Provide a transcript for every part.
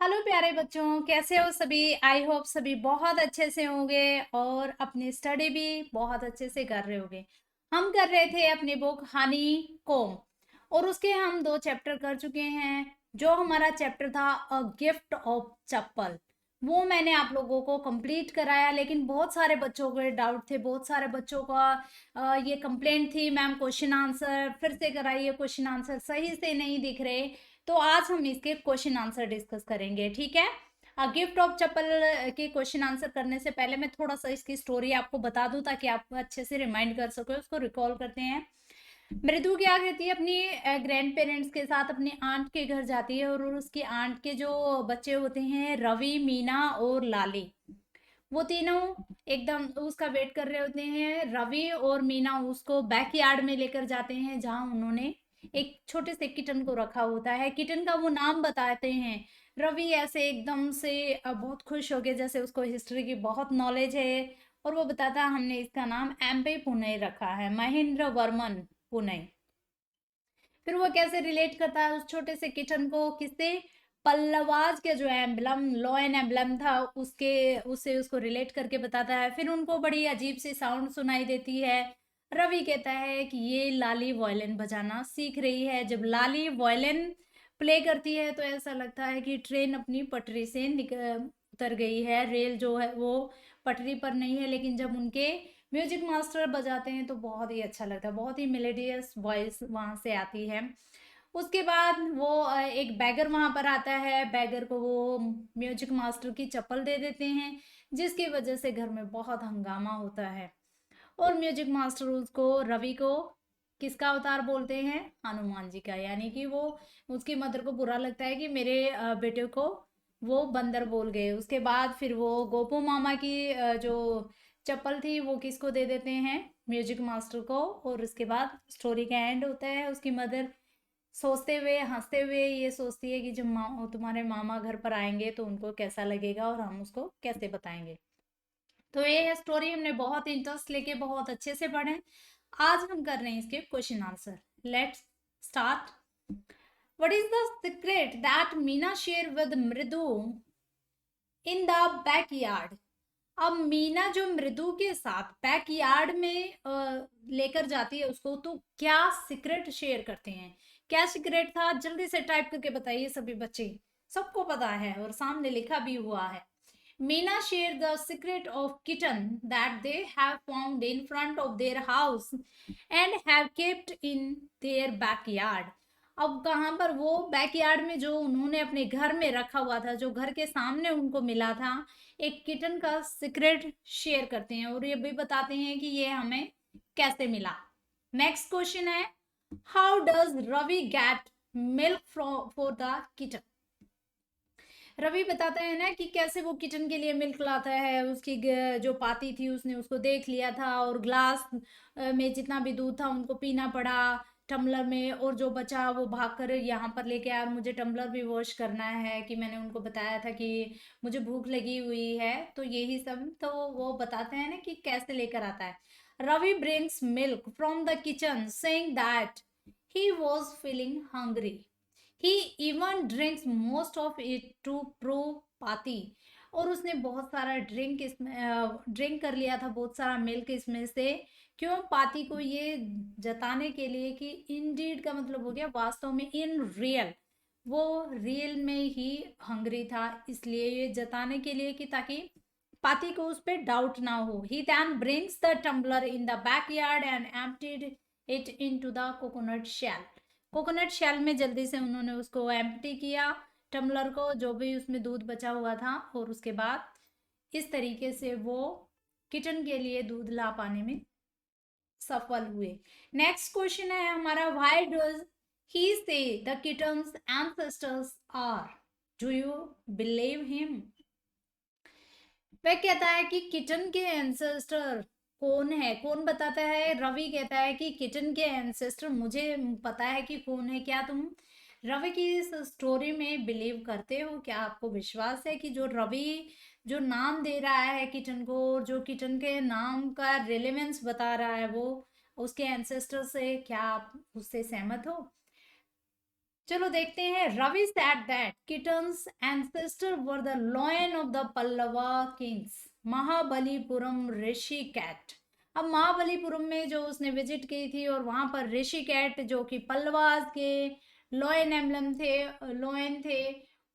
Hello प्यारे बच्चों, कैसे हो सभी। आई होप सभी बहुत अच्छे से होंगे और अपनी स्टडी भी बहुत अच्छे से कर रहे होंगे। हम कर रहे थे अपनी बुक हनी कोम और उसके हम 2 चैप्टर कर चुके हैं। जो हमारा चैप्टर था अ गिफ्ट ऑफ चप्पल, वो मैंने आप लोगों को कंप्लीट कराया। लेकिन बहुत सारे बच्चों के डाउट थे, बहुत सारे बच्चों का ये कंप्लेंट थी, मैम क्वेश्चन आंसर फिर से कराइए, क्वेश्चन आंसर सही से नहीं दिख रहे। तो आज हम इसके क्वेश्चन आंसर डिस्कस करेंगे, ठीक है। गिफ्ट ऑफ चप्पल के क्वेश्चन आंसर करने से पहले मैं थोड़ा सा इसकी स्टोरी आपको बता दूं ताकि आप अच्छे से रिमाइंड कर सको, उसको रिकॉल करते हैं। मृदु क्या कहती है, अपनी ग्रैंड पेरेंट्स के साथ अपनी आंट के घर जाती है और उसकी आंट के जो बच्चे होते हैं रवि, मीना और लाली, वो तीनों एकदम उसका वेट कर रहे होते हैं। रवि और मीना उसको बैकयार्ड में लेकर जाते हैं जहां उन्होंने एक छोटे से किटन को रखा होता है। किटन का वो नाम बताते हैं। रवि ऐसे एकदम से बहुत खुश हो गए, जैसे उसको हिस्ट्री की बहुत नॉलेज है, और वो बताता है हमने इसका नाम एम्पे पुणे रखा है, महेंद्र वर्मन पुणे। फिर वो कैसे रिलेट करता है उस छोटे से किचन को, किससे, पल्लवाज के जो एम्बलम, लॉ एंड एम्बलम था उसके, उससे उसको रिलेट करके बताता है। फिर उनको बड़ी अजीब सी साउंड सुनाई देती है। रवि कहता है कि ये लाली वायलिन बजाना सीख रही है। जब लाली वायलिन प्ले करती है तो ऐसा लगता है कि ट्रेन अपनी पटरी से उतर गई है, रेल जो है वो पटरी पर नहीं है। लेकिन जब उनके म्यूजिक मास्टर बजाते हैं तो बहुत ही अच्छा लगता है, बहुत ही मेलेडियस वॉइस वहाँ से आती है। उसके बाद वो एक बैगर वहाँ पर आता है, बैगर को वो म्यूजिक मास्टर की चप्पल दे देते हैं, जिसकी वजह से घर में बहुत हंगामा होता है। और म्यूजिक मास्टर उसको, रवि को, किसका अवतार बोलते हैं, हनुमान जी का। यानी कि वो, उसकी मदर को बुरा लगता है कि मेरे बेटे को वो बंदर बोल गए। उसके बाद फिर वो गोपू मामा की जो चप्पल थी वो किसको दे देते हैं, म्यूजिक मास्टर को। और उसके बाद स्टोरी का एंड होता है। उसकी मदर सोचते हुए, हंसते हुए ये सोचती है कि जब तुम्हारे मामा घर पर आएंगे तो उनको कैसा लगेगा और हम उसको कैसे बताएंगे। तो ये स्टोरी हमने बहुत इंटरेस्ट लेके बहुत अच्छे से पढ़े। आज हम कर रहे हैं इसके question answer. Let's start. What is the secret that Meena share with मृदु इन द बैकयार्ड। अब मीना जो मृदु के साथ बैकयार्ड में लेकर जाती है उसको, तो क्या सीक्रेट शेयर करते हैं। क्या सीक्रेट था, जल्दी से टाइप करके बताइए सभी बच्चे। सबको पता है और सामने लिखा भी हुआ है। Meena share the secret of kitten that they have found in front of their house and have kept in their backyard. अब कहाँ पर, वो बैकयार्ड में जो उन्होंने अपने घर में रखा हुआ था, जो घर के सामने उनको मिला था, एक किटन का सीक्रेट शेयर करते हैं और ये भी बताते हैं कि ये हमें कैसे मिला। नेक्स्ट क्वेश्चन है, how does Ravi get milk for the kitten. Ravi बताता है ना कि कैसे वो किचन के लिए मिल्क लाता है। उसकी जो पाती थी उसने उसको देख लिया था और ग्लास में जितना भी दूध था उनको पीना पड़ा टम्बलर में, और जो बचा वो भागकर यहाँ पर लेके आया। मुझे टम्बलर भी वॉश करना है कि मैंने उनको बताया था कि मुझे भूख लगी हुई है, तो यही सब तो वो बताते हैं ना कि कैसे लेकर आता है। Ravi brings milk from the kitchen saying that he was feeling hungry. He even drinks most of it to prove पाती। और उसने बहुत सारा ड्रिंक इसमें ड्रिंक कर लिया था, बहुत सारा मिल्क इसमें से। क्यों, पाती को ये जताने के लिए कि इंडीड का मतलब हो गया वास्तव में, इन रियल, वो रियल में ही हंग्री था, इसलिए ये जताने के लिए कि ताकि पाती को उस पर डाउट ना हो। He then brings the tumbler in the backyard and emptied it into the coconut shell. Coconut shell में जल्दी से उन्होंने उसको एम्प्टी किया, टम्बलर को, जो भी उसमें दूध बचा हुआ था। और उसके बाद इस तरीके से वो किचन के लिए दूध ला पाने में सफल हुए। नेक्स्ट क्वेश्चन है हमारा, why does he say the kitten's ancestors are, do you believe him. वह कहता है कि किचन के एंसेस्टर कौन है, कौन बताता है। रवि कहता है कि किचन के एंसेस्टर मुझे पता है कि कौन है, क्या तुम रवि की इस स्टोरी में बिलीव करते हो। क्या आपको विश्वास है कि जो रवि जो नाम दे रहा है किचन को, और जो किचन के नाम का रिलेवेंस बता रहा है वो उसके एंसेस्टर से, क्या आप उससे सहमत हो। चलो देखते हैं। Ravi said that kitten's ancestor were the lion of the Pallava kings Mahabalipuram Rishi cat. अब महाबलीपुरम में जो उसने विजिट की थी और वहां पर ऋषि कैट जो कि पल्लवास के लॉयन एम्बलम थे, लॉयन थे,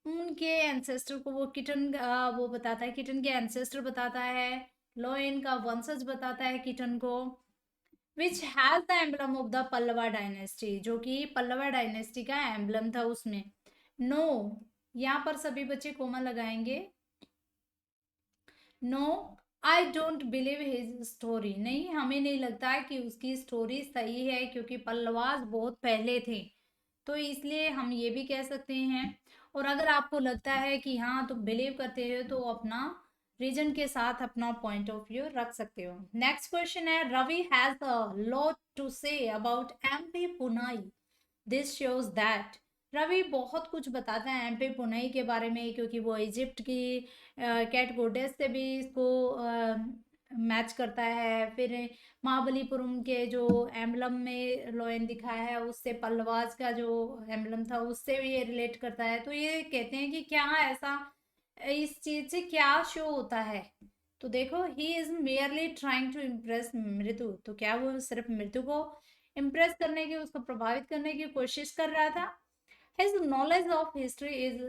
उनके एंसेस्टर को वो किटन वो बताता है, किटन के एंसेस्टर बताता है, लॉयन का वंशज बताता है किटन को। Which has the emblem of the Pallava dynasty, जो कि पल्लवा डायनेस्टी का एम्बलम था उसमें। नो, यहाँ पर सभी बच्चे कोमा लगाएंगे। No, I don't believe his story, नहीं हमें नहीं लगता कि उसकी स्टोरी सही है, क्योंकि पल्लवास बहुत पहले थे, तो इसलिए हम ये भी कह सकते हैं। और अगर आपको लगता है कि हाँ तुम बिलीव करते हो, तो अपना रीजन के साथ अपना पॉइंट ऑफ व्यू रख सकते हो। नेक्स्ट क्वेश्चन है, Ravi has a lot to say about MP Poonai, this shows that. Ravi बहुत कुछ बताता है एमपी पुनाई के बारे में, क्योंकि वो इजिप्ट की कैट गोडेस से भी इसको मैच करता है। फिर महाबलीपुरम के जो एम्बलम में लॉयन दिखाया है, उससे पल्लवास का जो एम्बलम था उससे भी ये रिलेट करता है। तो ये कहते हैं कि क्या ऐसा इस चीज से क्या शो होता है। तो देखो, he is merely trying to impress Mridu, तो क्या वो सिर्फ मृत्यु को इम्प्रेस करने की, उसको प्रभावित करने की कोशिश कर रहा था। His knowledge of history is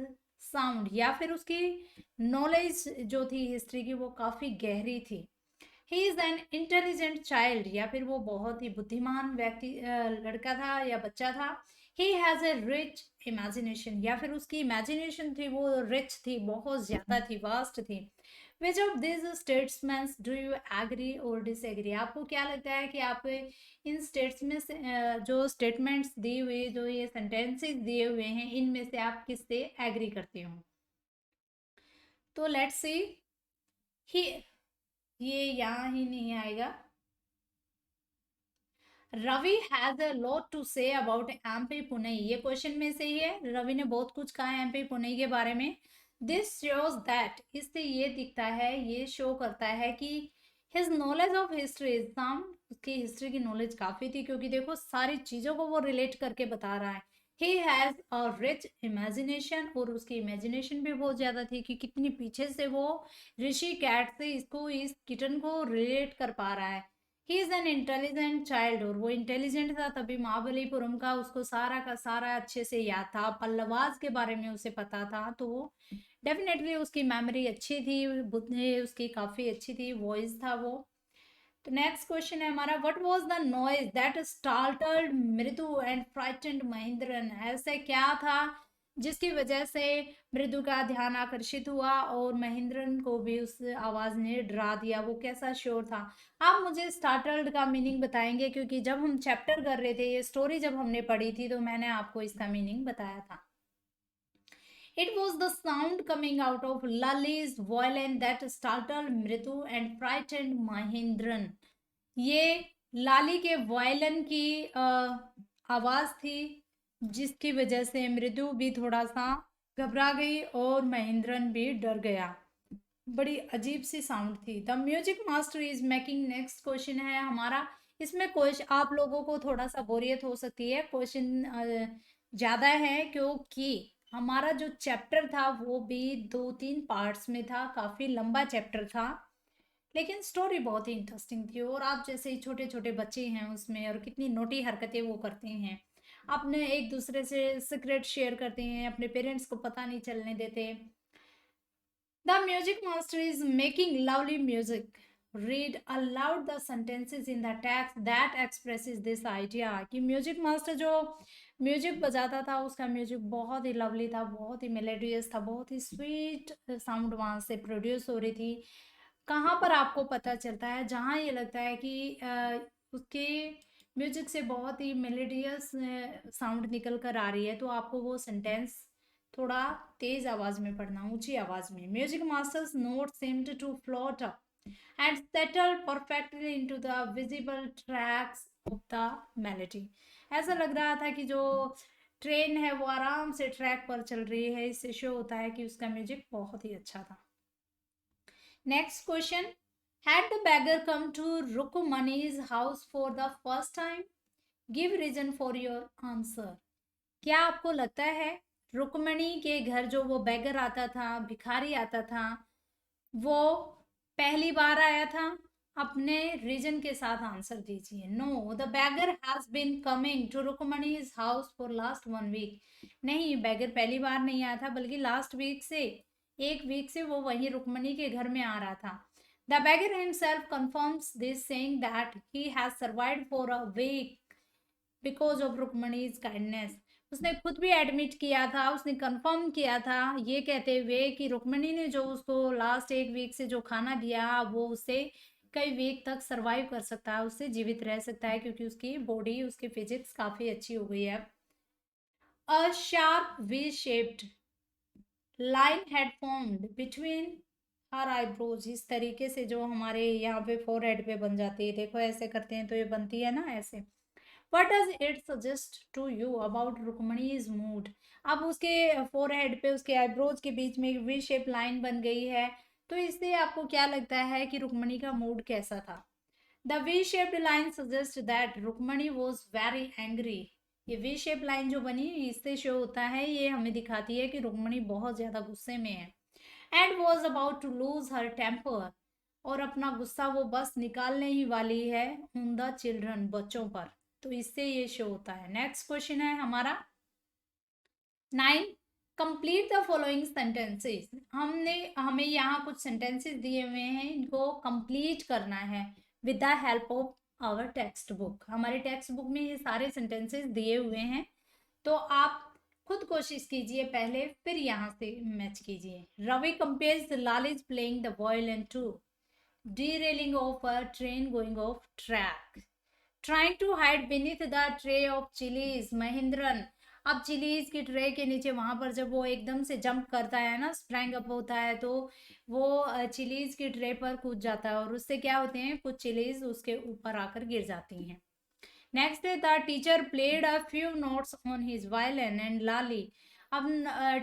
sound, या फिर उसकी नॉलेज जो थी हिस्ट्री की वो काफी गहरी थी। He is an intelligent child, या फिर वो बहुत ही बुद्धिमान व्यक्ति लड़का था या बच्चा था। He has a rich imagination, या फिर उसकी इमेजिनेशन थी वो रिच थी, बहुत ज्यादा थी, वास्ट थी। Which of this statesman do you agree or disagree, आपको क्या लगता है कि आप इन स्टेट्स में से जो स्टेटमेंट्स दिए हुए, जो ये सेंटेंसेस दिए हुए हैं, इनमें से आप किससे एग्री करते हो। तो लेट्स सी। ही, ये यहाँ ही नहीं आएगा। Ravi has a lot to say about MP Pune, ये क्वेश्चन में से ही है। रवि ने बहुत कुछ कहा है एमपी पुणे के बारे में। दिस शोज दैट, इससे ये दिखता है, ये शो करता है कि his knowledge of history is sound, उसकी हिस्ट्री की नॉलेज काफी थी, क्योंकि देखो सारी चीजों को वो रिलेट करके बता रहा है। He has a rich imagination, और उसकी इमेजिनेशन भी बहुत ज्यादा थी कि कितनी पीछे से वो ऋषि कैट से इसको, इस किटन को रिलेट कर पा रहा है। He is an intelligent child, और वो इंटेलिजेंट था, तभी महाबलीपुरम का उसको सारा का सारा अच्छे से याद था, पल्लवास के बारे में उसे पता था, तो डेफिनेटली उसकी मेमोरी अच्छी थी, बुद्धि उसकी काफी अच्छी थी, वॉइस था वो। तो नेक्स्ट क्वेश्चन है हमारा, what was the noise that startled मृदु एंड फ्राइटेंड महेंद्रन, ऐसे क्या था जिसकी वजह से मृदु का ध्यान आकर्षित हुआ और महेंद्रन को भी उस आवाज ने डरा दिया, वो कैसा शोर था। आप मुझे स्टार्टल्ड का मीनिंग बताएंगे, क्योंकि जब हम चैप्टर कर रहे थे, ये स्टोरी जब हमने पढ़ी थी, तो मैंने आपको इसका मीनिंग बताया था। It was the sound coming out of Lali's violin that startled Mritu and frightened Mahindran. ये लाली के वायलिन की आवाज थी, जिसकी वजह से मृदु भी थोड़ा सा घबरा गई और महेंद्रन भी डर गया। बड़ी अजीब सी साउंड थी। The music master is making, next question है हमारा। इसमें क्वेश्चन आप लोगों को थोड़ा सा बोरियत हो सकती है, क्वेश्चन ज्यादा है, क्योंकि हमारा जो चैप्टर था वो भी 2-3 पार्ट्स में था, काफी लंबा चैप्टर था, लेकिन स्टोरी बहुत ही इंटरेस्टिंग थी। और आप जैसे ही छोटे छोटे बच्चे हैं उसमें, और कितनी नोटी हरकतें वो करते हैं, अपने एक दूसरे से सीक्रेट शेयर करते हैं, अपने पेरेंट्स को पता नहीं चलने देते। The music master is making lovely music. Read aloud the sentences in the text that expresses this idea, कि म्यूजिक मास्टर जो म्यूजिक बजाता था, उसका म्यूजिक बहुत ही लवली था, बहुत ही मेलेडियस था, बहुत ही स्वीट साउंड वहाँ से प्रोड्यूस हो रही थी। कहाँ पर आपको पता चलता है, जहाँ ये लगता है कि उसके म्यूजिक से बहुत ही मेलेडियस साउंड निकल कर आ रही है, तो आपको वो सेंटेंस थोड़ा तेज आवाज में पढ़ना, ऊंची आवाज में। Music masters note seemed to float up and settle perfectly into the visible tracks of the melody, ऐसा लग रहा था कि जो ट्रेन है वो आराम से ट्रैक पर चल रही है, इससे शो होता है कि उसका म्यूजिक बहुत ही अच्छा था। Next question, had the beggar come to Rukumani's house for the first time, give reason for your answer। क्या आपको लगता है रुक्मणी के घर जो वो बेगर आता था, भिखारी आता था, वो पहली बार आया था? अपने रीजन के साथ आंसर दीजिए। No, the beggar has been coming to Rukmini's house for last 1 week. नहीं, बैगर पहली बार नहीं आया था, बल्कि लास्ट वीक से, 1 वीक से वो वहीं रुक्मणी के घर में आ रहा था। The beggar himself confirms this, saying that he has survived for a week because of Rukmini's kindness. उसने खुद भी एडमिट किया था, उसने कंफर्म किया था ये कहते हुए कि रुक्मणी ने जो उसको लास्ट 1 वीक से जो खाना दिया, वो उससे कई वीक तक सरवाइव कर सकता है, उससे जीवित रह सकता है, क्योंकि उसकी बॉडी, उसकी फिजिक्स काफी अच्छी हो गई है। A sharp we shaped line had formed between her eyebrows. इस तरीके से जो हमारे यहाँ पे फोरहेड पे बन जाती है, देखो ऐसे करते हैं तो ये बनती है ना ऐसे। What does it suggest to you about रुक्मणी's mood? अब उसके फोरहेड पे, उसके आईब्रोज के बीच में एक वी शेप लाइन बन गई है, तो इससे आपको क्या लगता है कि रुक्मणी का मूड कैसा था? The V shaped line suggest that Rukmini was very angry. ये वी शेप लाइन जो बनी इससे शो होता है, ये हमें दिखाती है कि रुक्मणी बहुत ज्यादा गुस्से में है। And was about to lose her temper, और अपना गुस्सा वो बस निकालने ही वाली है ऑन द चिल्ड्रन, बच्चों पर। तो इससे ये शो होता है। नेक्स्ट क्वेश्चन है हमारा 9। Complete the following sentences. हमें यहाँ कुछ सेंटेंसेस दिए हुए हैं, इनको कंप्लीट करना है with the help of our textbook. हमारे टेक्स्ट बुक में ये सारे सेंटेंसेस दिए हुए हैं, तो आप खुद कोशिश कीजिए पहले, फिर यहाँ से मैच कीजिए। Ravi compares Lal playing the violin to derailing of a train going off track, trying to hide beneath the tray of chilies। Mahendran अब चिलीज की ट्रे के नीचे, वहां पर जब वो एकदम से जंप करता है ना, स्प्रैंग अप होता है, तो वो चिलीज की ट्रे पर कूद जाता है, और उससे क्या होते हैं, कुछ चिलीज उसके ऊपर आकर गिर जाती हैं। नेक्स्ट है the teacher played a few notes on his violin and Lali. अब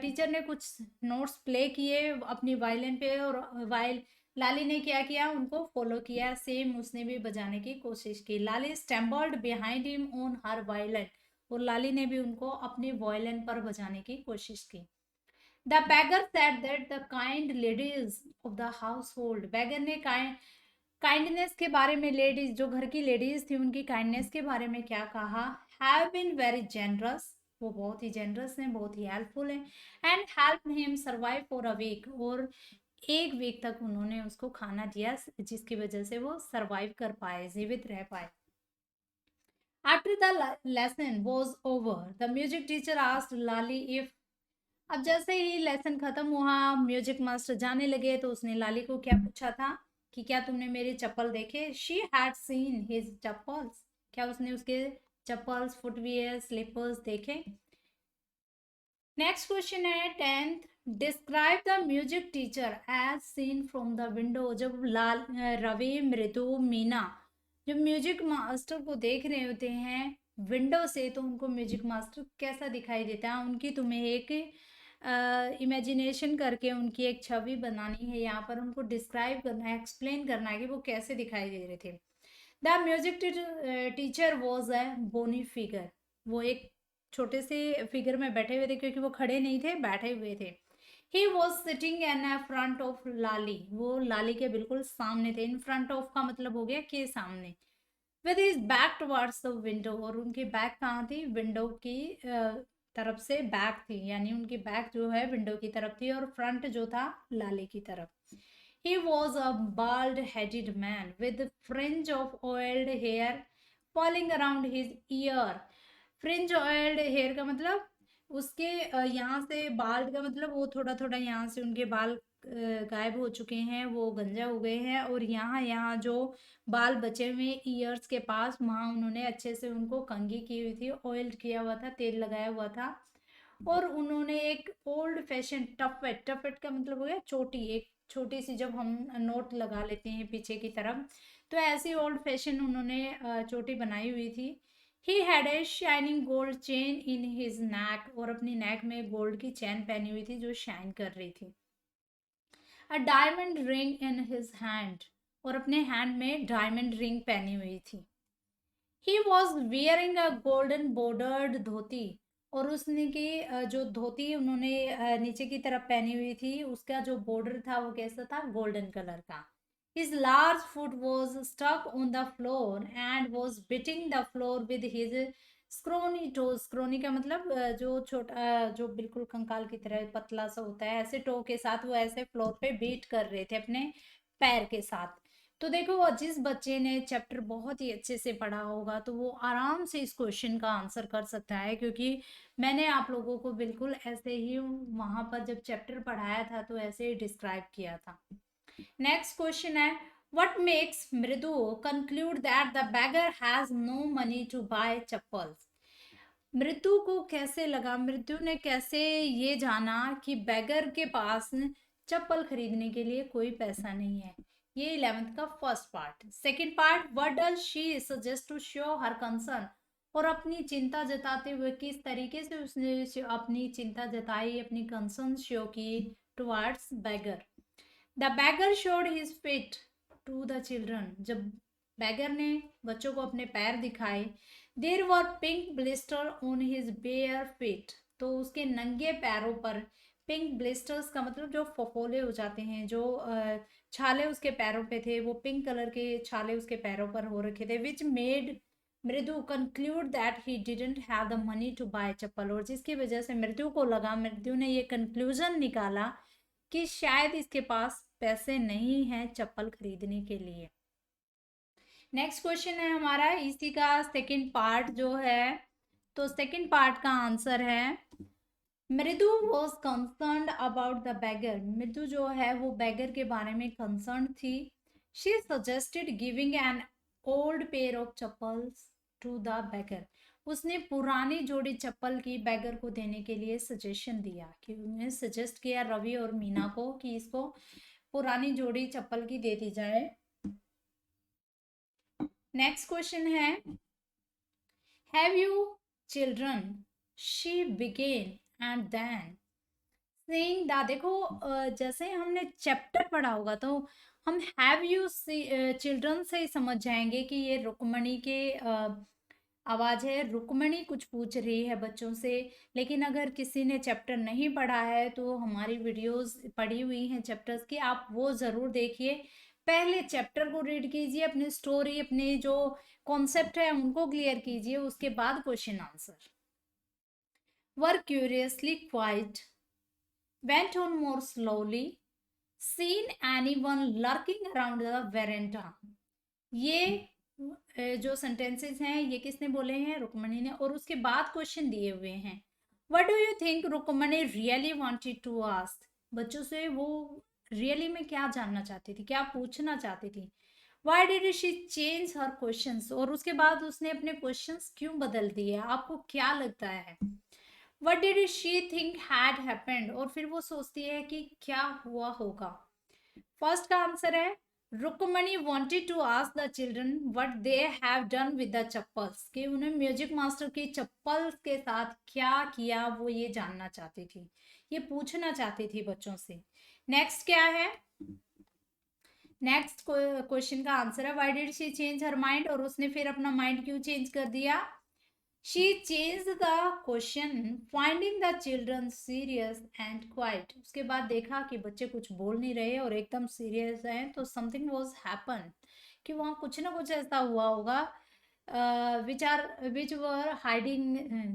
टीचर ने कुछ नोट्स प्ले किए अपनी वायलिन पे, और लाली ने क्या किया, उनको फॉलो किया, सेम उसने भी बजाने की कोशिश की। Lali stumbled behind him on her violin, और लाली ने भी उनको अपनी वायलिन पर बजाने की कोशिश की। The beggar said that the kind ladies of the household. Beggar ने काइंडनेस के बारे में, लेडीज जो घर की लेडीज थी उनकी काइंडनेस के बारे में क्या कहा, हैव बीन वेरी जेनरस, वो बहुत ही जेनरस हैं, बहुत ही हेल्पफुल हैं, and help him survive for a week, और 1 वीक तक उन्होंने उसको खाना दिया, जिसकी वजह से वो सरवाइव कर पाए, जीवित रह पाए। After the lesson was over the music teacher asked Lali if. अब जैसे ही लेसन खत्म हुआ, म्यूजिक मास्टर जाने लगे, तो उसने लाली को क्या पूछा था कि क्या तुमने मेरे चप्पल देखे? She had seen his chappals. क्या उसने उसके चप्पल्स, फुटवियर, स्लीपर्स देखे? नेक्स्ट क्वेश्चन है 10th। Describe the music teacher as seen from the window. जब रवि, मृदु, मीना जब म्यूजिक मास्टर को देख रहे होते हैं विंडो से, तो उनको म्यूजिक मास्टर कैसा दिखाई देता है? उनकी तुम्हें एक इमेजिनेशन करके उनकी एक छवि बनानी है, यहाँ पर उनको डिस्क्राइब करना है, एक्सप्लेन करना है कि वो कैसे दिखाई दे रहे थे। The music teacher was a bony figure. वो एक छोटे से फिगर में बैठे हुए थे, क्योंकि वो खड़े नहीं थे, बैठे हुए थे। He was sitting in front of Lali. वो लाली के बिल्कुल सामने थे। इन फ्रंट ऑफ का मतलब हो गया के सामने। With his back towards the window, और उनकी बैक कहाँ थी? विंडो की तरफ से बैक थी, यानी उनकी बैक जो है विंडो की तरफ थी, और फ्रंट जो था लाली की तरफ। He was a bald-headed man with fringe of oiled hair falling around his ear। Fringe oiled hair का मतलब उसके यहाँ से, बाल्ड का मतलब वो थोड़ा थोड़ा यहाँ से उनके बाल गायब हो चुके हैं, वो गंजा हो गए हैं, और यहाँ यहाँ जो बाल बचे हुए ईयर्स के पास, वहाँ उन्होंने अच्छे से उनको कंघी की हुई थी, ऑयल किया हुआ था, तेल लगाया हुआ था, और उन्होंने एक ओल्ड फैशन टफेट, टफेट का मतलब हो गया चोटी, एक छोटी सी जब हम नोट लगा लेते हैं पीछे की तरफ, तो ऐसी ओल्ड फैशन उन्होंने चोटी बनाई हुई थी। He had a shining gold chain in his neck, और अपनी नेक में गोल्ड की चैन पहनी हुई थी जो शाइन कर रही थी। A diamond ring in his hand, और अपने हैंड में डायमंड रिंग पहनी हुई थी। He was wearing a golden bordered dhoti, और उसने की जो धोती उन्होंने नीचे की तरफ पहनी हुई थी, उसका जो बॉर्डर था वो कैसा था, गोल्डन कलर का। His large foot was stuck on the floor and was beating the floor with his scrawny toes. Scrawny का मतलब जो छोटा जो बिल्कुल कंकाल की तरह पतला सा होता है, ऐसे टो के साथ वो ऐसे फ्लोर पे बीट कर रहे थे अपने पैर के साथ। तो देखो जिस बच्चे ने चैप्टर बहुत ही अच्छे से पढ़ा होगा तो वो आराम से इस क्वेश्चन का आंसर कर सकता है, क्योंकि मैंने आप लोगों को बिल्कुल ऐसे ही वहां पर जब चैप्टर पढ़ाया था तो ऐसे ही डिस्क्राइब किया था। नेक्स्ट क्वेश्चन है, what makes Mridu conclude that the beggar has no money to buy chappals. Mridu को कैसे लगा, मृत्यु ने कैसे ये जाना कि बैगर के पास चप्पल खरीदने के लिए कोई पैसा नहीं है। ये 11th का first part. Second part, what does she suggest to show her concern. और अपनी चिंता जताते हुए किस तरीके से उसने अपनी चिंता जताई, अपनी कंसर्न शो की towards beggar. The beggar showed his feet to the children. जब बैगर ने बच्चों को अपने पैर दिखाए, there were pink blister on his bare feet. तो उसके नंगे पैरों पर पिंक ब्लिस्टर्स का मतलब जो फफोले हो जाते हैं, जो छाले उसके पैरों पे थे, वो पिंक कलर के छाले उसके पैरों पर हो रखे थे, which made Mridu conclude that he didn't have the money to buy chappal. और जिसकी वजह से मृदु को लगा, मृदु ने ये कंक्लूजन निकाला कि शायद इसके पास पैसे नहीं हैं चप्पल खरीदने के लिए। नेक्स्ट क्वेश्चन है हमारा इसी का सेकंड पार्ट जो है, तो सेकंड पार्ट का आंसर है, मृदु was concerned about the bagger. मृदु जो है वो बैगर के बारे में कंसर्न थी। She suggested giving an old pair of chappals to the beggar. उसने पुरानी जोड़ी चप्पल की बैगर को देने के लिए सजेशन दिया, कि उन्हें सजेस्ट किया रवि और मीना को कि इसको पुरानी जोड़ी चप्पल की दे दी जाए। नेक्स्ट क्वेश्चन है, have you children, she began and then saying the. देखो जैसे हमने चैप्टर पढ़ा होगा तो हम हैव यू चिल्ड्रन से ही समझ जाएंगे कि ये रुक्मणी के आवाज है, रुक्मणी कुछ पूछ रही है बच्चों से। लेकिन अगर किसी ने चैप्टर नहीं पढ़ा है तो हमारी वीडियोस पढ़ी हुई हैं चैप्टर्स की, आप वो जरूर देखिए। पहले चैप्टर को रीड कीजिए, अपनी स्टोरी, अपने जो कॉन्सेप्ट है उनको क्लियर कीजिए, उसके बाद question answer. Were curiously quite, went on more slowly, seen anyone lurking around the veranda। ये जो सेंटेंसेस हैं ये किसने बोले हैं, रुक्मणी ने। और उसके बाद क्वेश्चन दिए हुए हैं, what do you think Rukmini really wanted to ask. बच्चों से वो रियली में क्या जानना चाहती थी, क्या पूछना चाहती थी। Why did she change her questions. और उसके बाद उसने अपने क्वेश्चंस क्यों बदल दिए, आपको क्या लगता है। What did she think had happened। और फिर वो सोचती है कि क्या हुआ होगा। फर्स्ट का आंसर है, Rukmini wanted to ask the children what they have done with the chappals, कि उन्हें म्यूजिक मास्टर की चप्पल के साथ क्या किया वो ये जानना चाहती थी, ये पूछना चाहती थी बच्चों से। नेक्स्ट क्या है, नेक्स्ट क्वेश्चन का आंसर है, why did she change her mind. और उसने फिर अपना माइंड क्यों चेंज कर दिया। She changed the question, finding the children serious and quiet। उसके बाद देखा कि बच्चे कुछ बोल नहीं रहे और एकदम सीरियस हैं, तो something was happened, कि वहाँ कुछ ना कुछ ऐसा हुआ होगा which were hiding,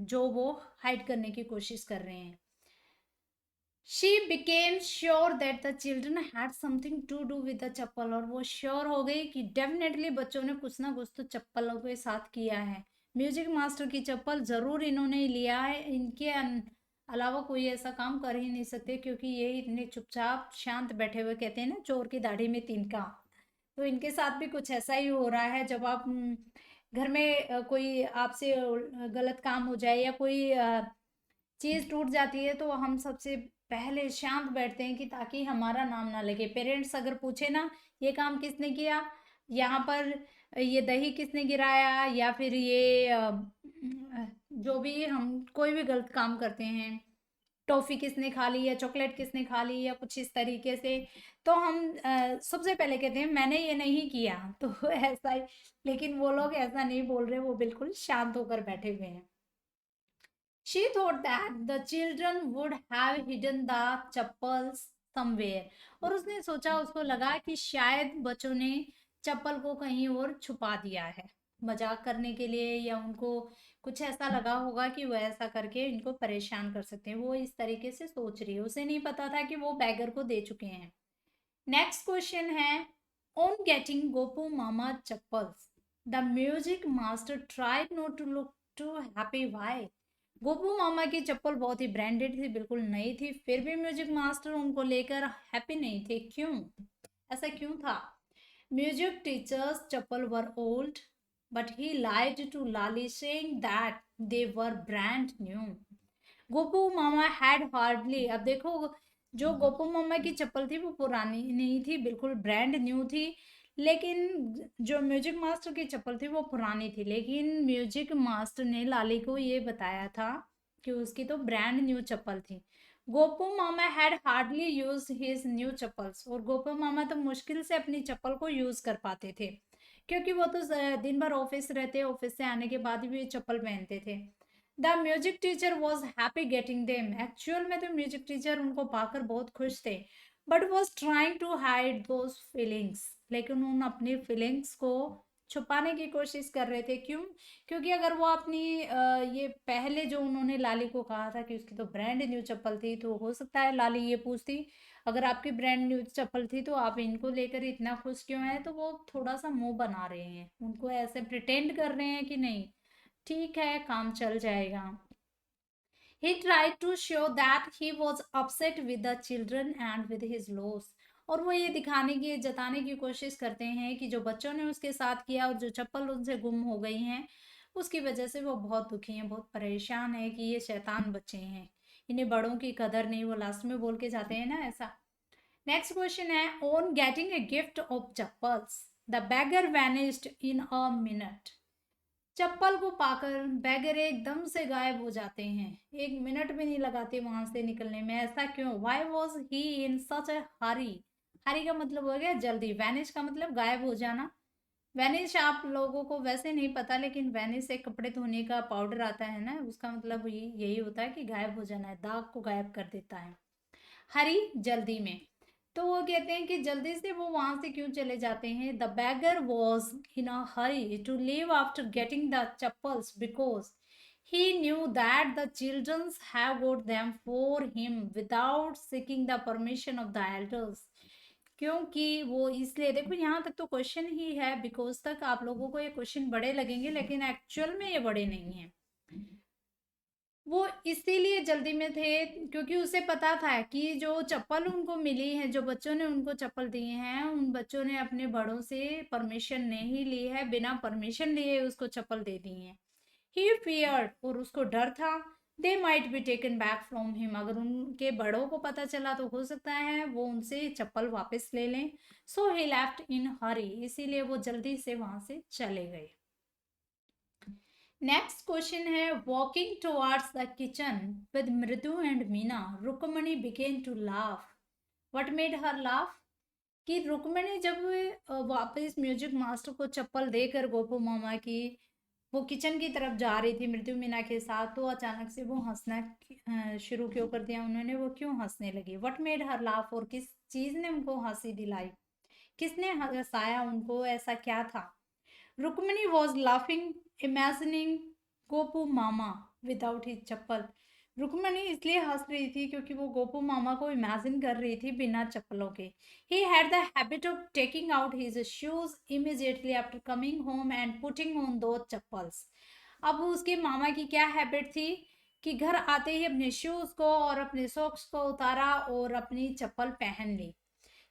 जो वो हाइड करने की कोशिश कर रहे हैं। She became sure that the children had something to do with the चप्पल। और वो श्योर हो गई कि डेफिनेटली बच्चों ने कुछ ना कुछ तो चप्पलों के साथ किया है। म्यूजिक मास्टर की चप्पल जरूर इन्होंने लिया है, इनके अलावा कोई ऐसा काम कर ही नहीं सकते, क्योंकि ये इतने चुपचाप शांत बैठे हुए, कहते हैं ना चोर की दाढ़ी में तिनका। तो इनके साथ भी कुछ ऐसा ही हो रहा है। जब आप घर में कोई आपसे गलत काम हो जाए या कोई चीज टूट जाती है तो हम सबसे पहले शांत बैठते हैं कि ताकि हमारा नाम ना लगे। पेरेंट्स अगर पूछे ना ये काम किसने किया, यहाँ पर ये दही किसने गिराया, या फिर ये जो भी हम कोई भी गलत काम करते हैं, टॉफी किसने खा ली या चॉकलेट किसने खा ली या कुछ इस तरीके से, तो हम सबसे पहले कहते हैं मैंने ये नहीं किया। तो ऐसा ही, लेकिन वो लोग ऐसा नहीं बोल रहे, वो बिल्कुल शांत होकर बैठे हुए हैं। She thought that the children would have hidden the chappals somewhere. और उसने सोचा, उसको लगा कि शायद बच्चों ने चप्पल को कहीं और छुपा दिया है मजाक करने के लिए, या उनको कुछ ऐसा लगा होगा कि वो ऐसा करके इनको परेशान कर सकते हैं। वो इस तरीके से सोच रही है, उसे नहीं पता था कि वो बैगर को दे चुके हैं। नेक्स्ट क्वेश्चन है, on getting Gopu Mama chappals the music master tried not to look too happy. Why? Gopu Mama की चप्पल बहुत ही ब्रांडेड थी, बिल्कुल नई थी, फिर भी म्यूजिक मास्टर उनको लेकर हैप्पी नहीं थे। क्यों? ऐसा क्यों था? Music teacher's chappal were old but he lied to Lalli saying that they were brand new. Gopu Mama had hardly, अब देखो, जो गोपू मामा की चप्पल थी वो पुरानी नहीं थी, बिल्कुल ब्रांड न्यू थी। लेकिन जो म्यूजिक मास्टर की चप्पल थी वो पुरानी थी, लेकिन म्यूजिक मास्टर ने लाली को ये बताया था कि उसकी तो ब्रांड न्यू चप्पल थी। Gopu Mama had hardly use his new chappals, और गोपू मामा तो मुश्किल से अपनी चप्पल को यूज कर पाते थे, क्योंकि वो तो दिन भर ऑफिस रहते, ऑफिस से आने के बाद भी चप्पल पहनते थे। The music teacher was happy getting them, actual में तो म्यूजिक टीचर उनको पाकर बहुत खुश थे, but was trying to hide those feelings, लेकिन उन अपनी फीलिंग्स को छुपाने की कोशिश कर रहे थे। क्यों? क्योंकि अगर वो अपनी ये पहले जो उन्होंने लाली को कहा था कि उसकी तो ब्रांड न्यू चप्पल थी, तो हो सकता है लाली ये पूछती, अगर आपकी ब्रांड न्यू चप्पल थी तो आप इनको लेकर इतना खुश क्यों है? तो वो थोड़ा सा मुंह बना रहे हैं, उनको ऐसे प्रिटेंड कर रहे हैं कि नहीं, ठीक है, काम चल जाएगा। He tried to show that he was upset with the children and with his loss. और वो ये दिखाने की, जताने की कोशिश करते हैं कि जो बच्चों ने उसके साथ किया और जो चप्पल उनसे गुम हो गई हैं, उसकी वजह से वो बहुत दुखी हैं, बहुत परेशान है कि ये शैतान बच्चे हैं, इन्हें बड़ों की कदर नहीं, वो लास्ट में बोल के जाते हैं ना ऐसा। नेक्स्ट क्वेश्चन है, on getting a gift of chappals the beggar vanished in a minute. चप्पल को पाकर बैगर एकदम से गायब हो जाते हैं, एक मिनट भी नहीं लगाते वहां से निकलने में। ऐसा क्यों? वाई वॉज ही इन सच ए हरी? हरी का मतलब हो गया जल्दी, वैनिश का मतलब गायब हो जाना। वैनिश आप लोगों को वैसे नहीं पता, लेकिन वैनिश एक कपड़े धोने का पाउडर आता है ना, उसका मतलब यही होता है कि गायब हो जाना है, दाग को गायब कर देता है। हरी, जल्दी में। तो वो कहते हैं कि जल्दी से वो वहां से क्यों चले जाते हैं? The beggar was in a hurry to leave after getting the chappals because he knew that the children have got them for him without seeking the permission of the elders। क्योंकि वो इसलिए, देखो यहाँ तक तो क्वेश्चन ही है, बिकॉज तक आप लोगों को ये क्वेश्चन बड़े लगेंगे, लेकिन एक्चुअल में ये बड़े नहीं हैं। वो इसीलिए जल्दी में थे क्योंकि उसे पता था कि जो चप्पल उनको मिली है, जो बच्चों ने उनको चप्पल दी हैं, उन बच्चों ने अपने बड़ों से परमिशन नहीं ली है, बिना परमिशन लिए उसको चप्पल दे दी हैं। ही फियर्ड, और उसको डर था, they might be taken back from him, अगर उनके बड़ों को पता चला तो हो सकता है वो उनसे चप्पल वापस ले लें। सो ही लेफ्ट इन हरी, इसीलिए वो जल्दी से वहां से चले गए। नेक्स्ट क्वेश्चन है, walking towards the kitchen with Mridu and Meena Rukmini began to laugh. What made her laugh? कि रुक्मणी जब वापस म्यूजिक मास्टर को चप्पल देकर गोपू मामा की वो किचन की तरफ जा रही थी मृदु मीना के साथ, तो अचानक से वो हंसना शुरू क्यों कर दिया उन्होंने? वो क्यों हंसने लगी? व्हाट मेड हर लाफ, और किस चीज ने उनको हंसी दिलाई, किसने हंसाया उनको, ऐसा क्या था? Rukmini was laughing imagining Gopu Mama without his chappal. Rukmini इसलिए हंस रही थी क्योंकि वो गोपू मामा को इमेजिन कर रही थी बिना चप्पलों के। He had the habit of taking out his shoes immediately after coming home and putting on दो चप्पल्स। अब उसके मामा की क्या हैबिट थी कि घर आते ही अपने शूज को और अपने सॉक्स को उतारा और अपनी चप्पल पहन ली।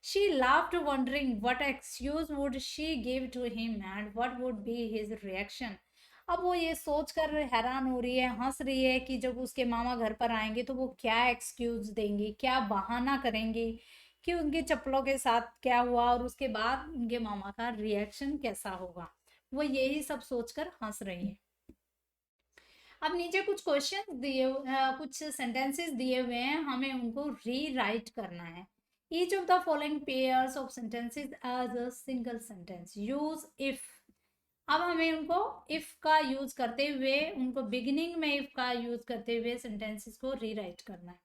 She laughed, wondering what excuse would she give to him and what would be his reaction। अब वो ये सोचकर हैरान हो रही है, हंस रही है कि जब उसके मामा घर पर आएंगे तो वो क्या एक्सक्यूज देंगे, क्या बहाना करेंगे कि उनकी चप्पलों के साथ क्या हुआ, और उसके बाद उनके मामा का रिएक्शन कैसा होगा। वो यही सब सोचकर हंस रही है। अब नीचे कुछ क्वेश्चन दिए, कुछ सेंटेंसेस दिए हुए हैं, हमें उनको रीराइट करना है। Each of the following pairs of sentences as a single sentence. Use if, अब हमें उनको इफ का यूज करते हुए, उनको बिगिनिंग में इफ का यूज करते हुए सेंटेंसेस को रीराइट करना है।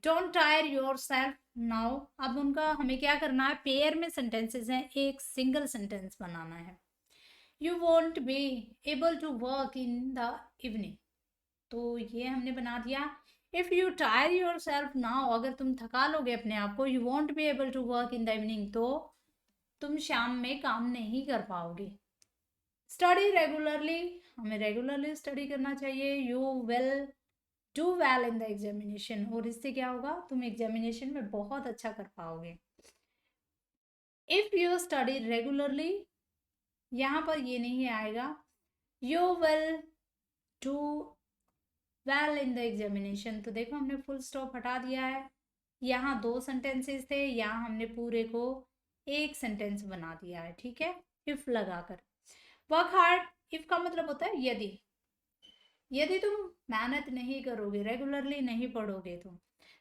Don't tyre yourself now. अब उनका हमें क्या करना है, पेयर में सेंटेंसेस हैं, एक सिंगल सेंटेंस बनाना है। You won't be able to work in the evening, तो ये हमने बना दिया। If you tire yourself now, अगर तुम थका लोगे अपने आप को, you won't be able to work in the evening, तो तुम शाम में काम नहीं कर पाओगे। स्टडी रेगुलरली, हमें रेगुलरली स्टडी करना चाहिए। You will do well in the examination, और इससे क्या होगा, तुम एग्जामिनेशन में बहुत अच्छा कर पाओगे। इफ यू स्टडी रेगुलरली, यहाँ पर ये नहीं आएगा। You will do well in the examination, तो देखो हमने फुल स्टॉप हटा दिया है। यहाँ दो सेंटेंसेस थे, यहाँ हमने पूरे को एक सेंटेंस बना दिया है, ठीक है, इफ लगाकर। वर्क हार्ड, इफ का मतलब होता है यदि, यदि तुम मेहनत नहीं करोगे, रेगुलरली नहीं पढ़ोगे तो।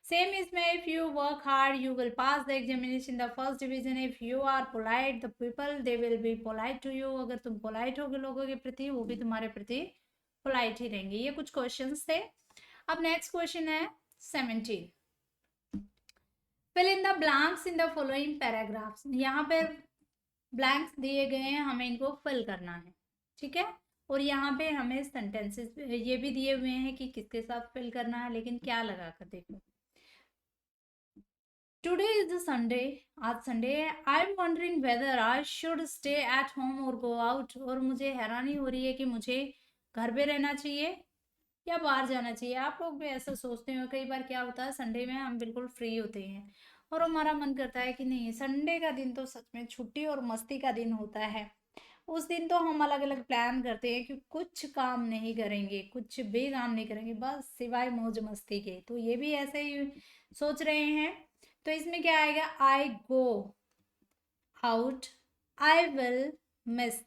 सेम इसमें, if you work hard you will pass the examination the first division. If you are polite the people they will be polite to you, अगर तुम पोलाइट होगे लोगों के प्रति, वो भी तुम्हारे प्रति पोलाइट ही रहेंगे। ये कुछ क्वेश्चंस थे। अब नेक्स्ट क्वेश्चन है 17। Fill in the blanks in the following paragraphs. यहाँ पर ब्लैंक्स दिए गए हैं, हमें इनको फिल करना है, ठीक है। और यहाँ पे हमें सेंटेंसेस ये भी दिए हुए हैं कि किसके साथ फिल करना है, लेकिन क्या लगा कर देखो। टुडे इज द संडे, आज संडे है। I am wondering whether I should stay at home और गो आउट, और मुझे हैरानी हो रही है कि मुझे घर पे रहना चाहिए या बाहर जाना चाहिए। आप लोग भी ऐसा सोचते हो, कई बार क्या होता है, संडे में हम बिल्कुल फ्री होते हैं और हमारा मन करता है कि नहीं, संडे का दिन तो सच में छुट्टी और मस्ती का दिन होता है। उस दिन तो हम अलग अलग प्लान करते हैं कि कुछ काम नहीं करेंगे, कुछ भी काम नहीं करेंगे, बस सिवाय मौज मस्ती के। तो ये भी ऐसे ही सोच रहे हैं। तो इसमें क्या आएगा, I go out, I will miss,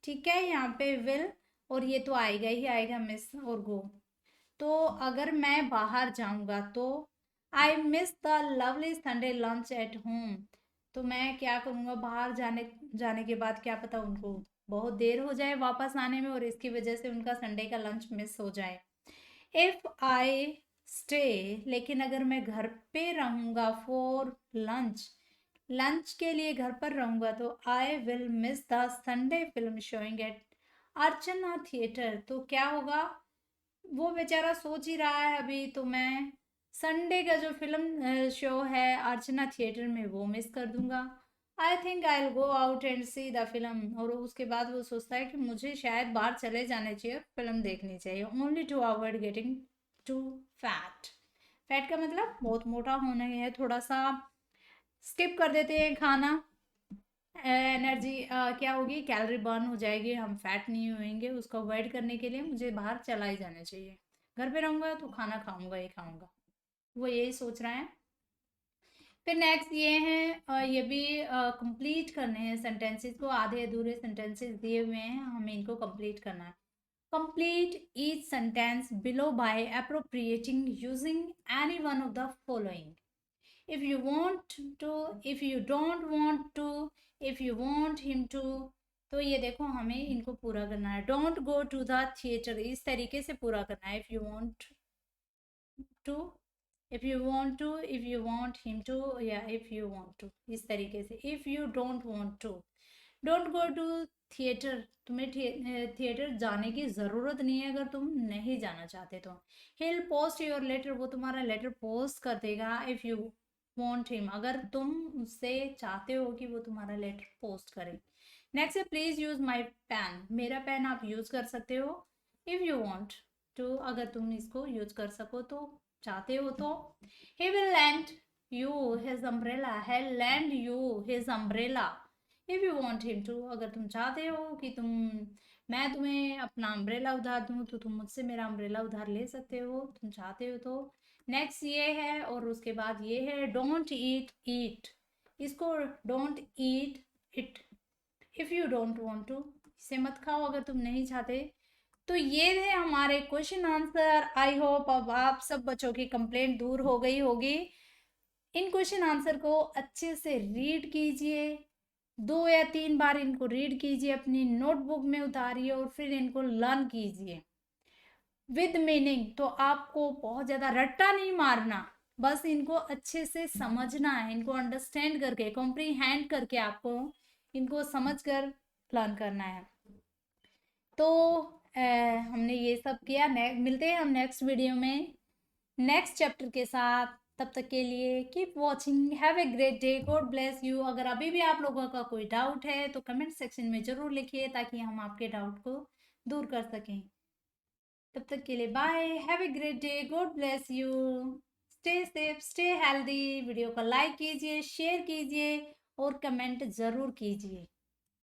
ठीक है, यहाँ पे विल, और ये तो आएगा ही आएगा, मिस और गो। तो अगर मैं बाहर जाऊंगा तो I miss the lovely Sunday lunch at home, तो मैं क्या करूँगा, बाहर जाने जाने के बाद क्या पता उनको बहुत देर हो जाए वापस आने में, और इसकी वजह से उनका संडे का लंच मिस हो जाए। इफ आई स्टे, लेकिन अगर मैं घर पे रहूँगा फॉर लंच, लंच के लिए घर पर रहूँगा, तो I will miss the Sunday film showing at Archana theatre, तो क्या होगा, वो बेचारा सोच ही रहा है अभी, तो मैं संडे का जो फिल्म शो है अर्चना थिएटर में, वो मिस कर दूंगा। I think I will go out and see the film, और उसके बाद वो सोचता है कि मुझे शायद बाहर चले जाने चाहिए, फिल्म देखनी चाहिए, only to avoid getting too fat. Fat का मतलब बहुत मोटा होना है, थोड़ा सा स्किप कर देते हैं खाना, एनर्जी क्या होगी, कैलोरी बर्न हो जाएगी, हम फैट नहीं होएंगे। उसको अवॉइड करने के लिए मुझे बाहर चला ही जाना चाहिए, घर पे रहूँगा तो खाना खाऊंगा ही खाऊंगा, वो यही सोच रहा है। फिर नेक्स्ट ये है, ये भी कंप्लीट करने हैं सेंटेंसेस को, आधे अधूरे सेंटेंसेस दिए हुए हैं, हमें इनको कंप्लीट करना है। Complete each sentence below by appropriating using any one of the following. if you want to, if you don't want to, if you want him to, तो ये देखो हमें इनको पूरा करना है। Don't go to the theatre, इस तरीके से पूरा करना है। If you want to, if you want to, if you want him to, या इफ यू वांट टू, इस तरीके से। If you don't want to, don't go to theatre, तुम्हें थिएटर जाने की ज़रूरत नहीं है अगर तुम नहीं जाना चाहते तो। हिल पोस्ट योर लेटर, वो तुम्हारा लेटर पोस्ट कर देगा। इफ़ यू वॉन्ट हिम, अगर तुम उससे चाहते हो कि वो तुम्हारा लेटर पोस्ट करे। नेक्स्ट है प्लीज़ यूज़ माई पेन, मेरा पेन आप यूज़ कर सकते हो। इफ़ यू वॉन्ट टू, अगर तुम इसको यूज़ कर सको तो, चाहते हो तो। He will lend you his umbrella, he lend you his umbrella. If you want him to, अगर तुम चाहते हो कि मैं तुम्हें अपना अम्ब्रेला उधार दूँ, तो तुम मुझसे मेरा अम्ब्रेला उधार ले सकते हो, तुम चाहते हो तो। नेक्स्ट ये है, और उसके बाद ये है डोंट ईट ईट, इसको don't eat it, if you don't want to, इसे मत खाओ अगर तुम नहीं चाहते। तो ये थे हमारे क्वेश्चन आंसर। आई होप अब आप सब बच्चों की कंप्लेंट दूर हो गई होगी। इन क्वेश्चन आंसर को अच्छे से रीड कीजिए, 2 या 3 बार इनको रीड कीजिए, अपनी नोटबुक में उतारिए और फिर इनको लर्न कीजिए विद मीनिंग। तो आपको बहुत ज़्यादा रट्टा नहीं मारना, बस इनको अच्छे से समझना है, इनको अंडरस्टैंड करके, कॉम्प्रीहेंड करके आपको इनको समझ कर लर्न करना है। तो हमने ये सब किया। मिलते हैं हम नेक्स्ट वीडियो में नेक्स्ट चैप्टर के साथ। तब तक के लिए keep watching, have a great day, God bless you. अगर अभी भी आप लोगों का कोई डाउट है तो कमेंट सेक्शन में ज़रूर लिखिए, ताकि हम आपके डाउट को दूर कर सकें। तब तक के लिए bye, have a great day, God bless you, stay safe, stay healthy. Video को लाइक कीजिए, शेयर कीजिए और कमेंट ज़रूर कीजिए।